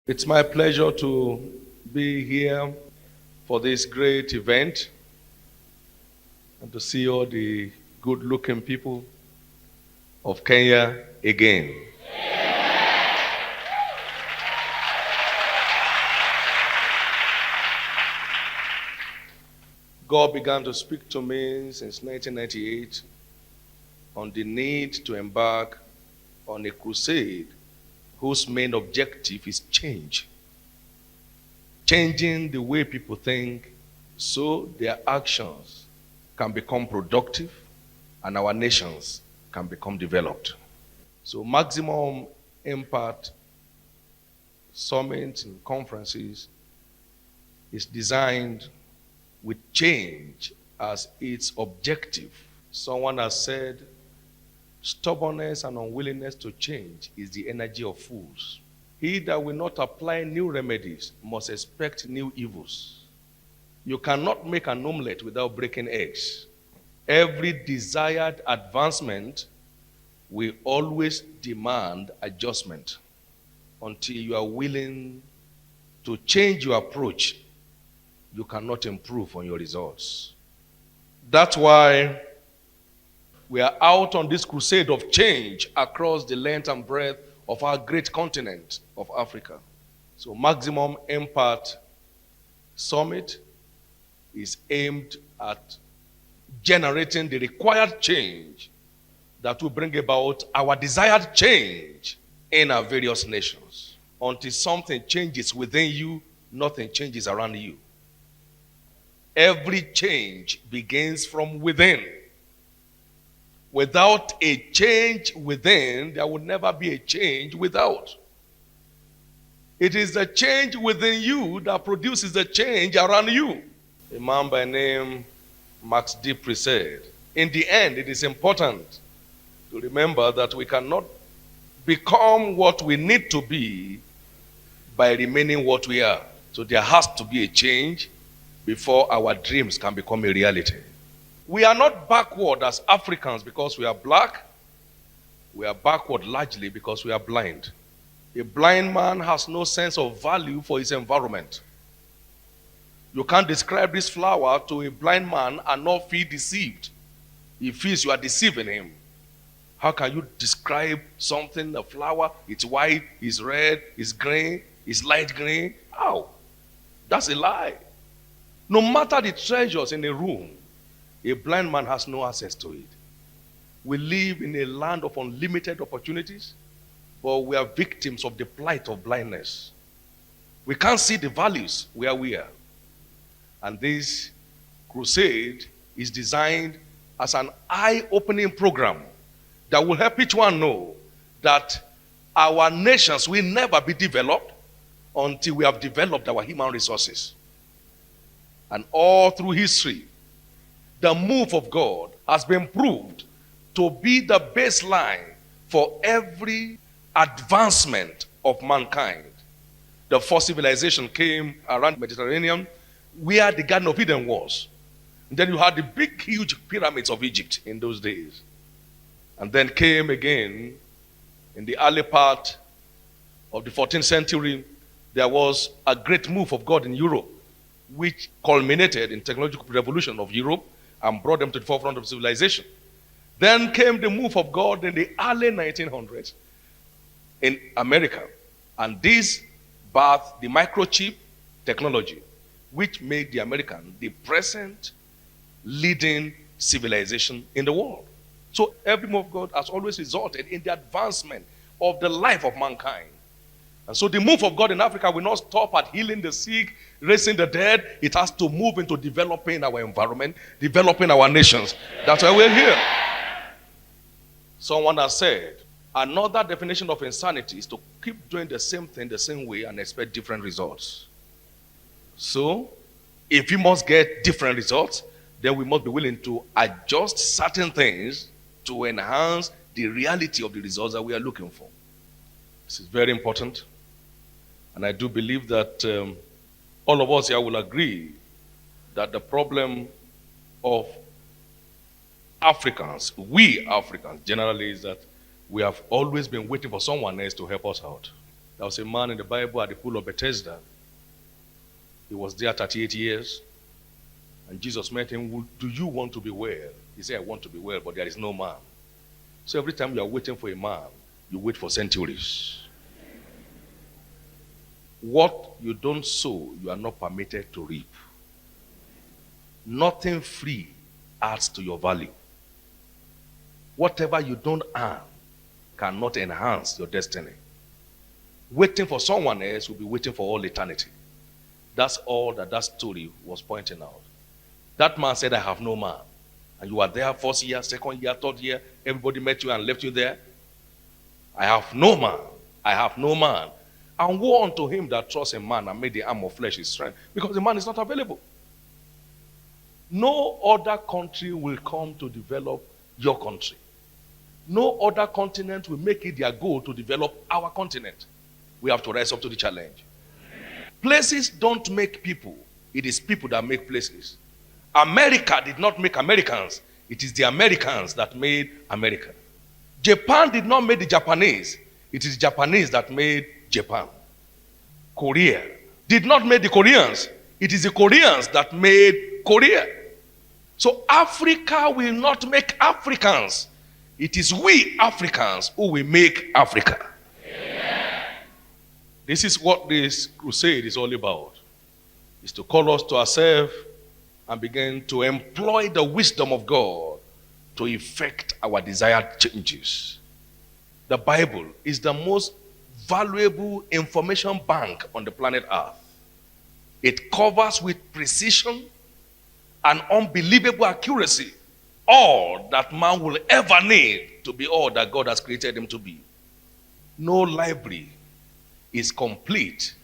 It's my pleasure to be here for this great event and to see all the good looking people of Kenya again. God began to speak to me since 1998 on the need to embark on a crusade whose main objective is change. Changing the way people think so their actions can become productive and our nations can become developed. So maximum impact summits and conferences is designed with change as its objective. Someone has said, stubbornness and unwillingness to change is the energy of fools. He that will not apply new remedies must expect new evils. You cannot make an omelette without breaking eggs. Every desired advancement will always demand adjustment until you are willing to change your approach. You cannot improve on your results. That's why we are out on this crusade of change across the length and breadth of our great continent of Africa. So Maximum Impact Summit is aimed at generating the required change that will bring about our desired change in our various nations. Until something changes within you, nothing changes around you. Every change begins from within. Without a change within, there will never be a change without. It is the change within you that produces the change around you. A man by name Max Dupree said, in the end, it is important to remember that we cannot become what we need to be by remaining what we are. So there has to be a change before our dreams can become a reality. We are not backward as Africans because we are black. We are backward largely because we are blind. A blind man has no sense of value for his environment. You can't describe this flower to a blind man and not feel deceived. He feels you are deceiving him. How can you describe something, a flower, it's white, it's red, it's green, it's light green? How? That's a lie. No matter the treasures in a room, a blind man has no access to it. We live in a land of unlimited opportunities, but we are victims of the plight of blindness. We can't see the values where we are. And this crusade is designed as an eye-opening program that will help each one know that our nations will never be developed until we have developed our human resources. And all through history, the move of God has been proved to be the baseline for every advancement of mankind. The first civilization came around the Mediterranean, where the Garden of Eden was. And then you had the big, huge pyramids of Egypt in those days. And then came again, in the early part of the 14th century, there was a great move of God in Europe, which culminated in technological revolution of Europe and brought them to the forefront of civilization. Then came the move of God in the early 1900s in America. And this birthed the microchip technology, which made the American the present leading civilization in the world. So every move of God has always resulted in the advancement of the life of mankind. And so the move of God in Africa will not stop at healing the sick, raising the dead. It has to move into developing our environment, developing our nations. That's why we're here. Someone has said, another definition of insanity is to keep doing the same thing the same way and expect different results. So, if we must get different results, then we must be willing to adjust certain things to enhance the reality of the results that we are looking for. This is very important. And I do believe that all of us here will agree that the problem of Africans, we Africans generally, is that we have always been waiting for someone else to help us out. There was a man in the Bible at the pool of Bethesda. He was there 38 years. And Jesus met him, do you want to be well? He said, I want to be well, but there is no man. So every time you are waiting for a man, you wait for centuries. What you don't sow, you are not permitted to reap. Nothing free adds to your value. Whatever you don't earn cannot enhance your destiny. Waiting for someone else will be waiting for all eternity. That's all that story was pointing out. That man said, I have no man. And you are there first year, second year, third year. Everybody met you and left you there. I have no man. I have no man. And woe unto him that trusts in man and made the arm of flesh his strength. Because the man is not available. No other country will come to develop your country. No other continent will make it their goal to develop our continent. We have to rise up to the challenge. Places don't make people. It is people that make places. America did not make Americans. It is the Americans that made America. Japan did not make the Japanese. It is Japanese that made Japan. Korea did not make the Koreans. It is the Koreans that made Korea. So Africa will not make Africans. It is we Africans who will make Africa. Amen. This is what this crusade is all about. It's to call us to ourselves and begin to employ the wisdom of God to effect our desired changes. The Bible is the most valuable information bank on the planet Earth. It covers with precision and unbelievable accuracy all that man will ever need to be all that God has created him to be. No library is complete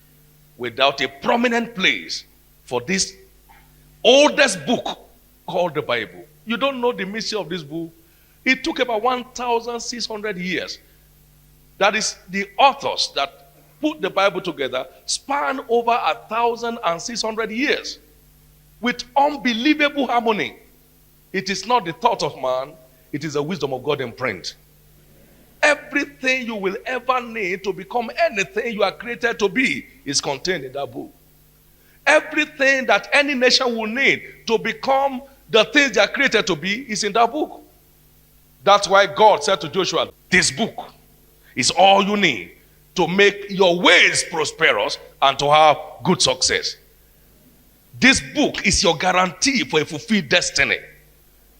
without a prominent place for this oldest book called the Bible. You don't know the mystery of this book. It took about 1,600 years. That is, the authors that put the Bible together span over 1,600 years with unbelievable harmony. It is not the thought of man, it is the wisdom of God in print. Everything you will ever need to become anything you are created to be is contained in that book. Everything that any nation will need to become the things they are created to be is in that book. That's why God said to Joshua, this book is all you need to make your ways prosperous and to have good success. This book is your guarantee for a fulfilled destiny.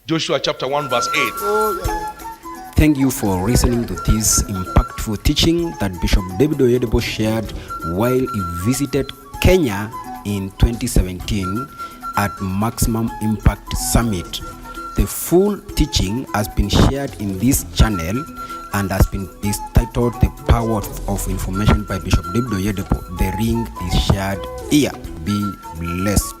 Joshua chapter 1 verse 8. Thank you for listening to this impactful teaching that Bishop David Oyedepo shared while he visited Kenya in 2017 at Maximum Impact Summit. The full teaching has been shared in this channel and is titled The Power of Information by Bishop David Oyedepo. The link is shared here. Be blessed.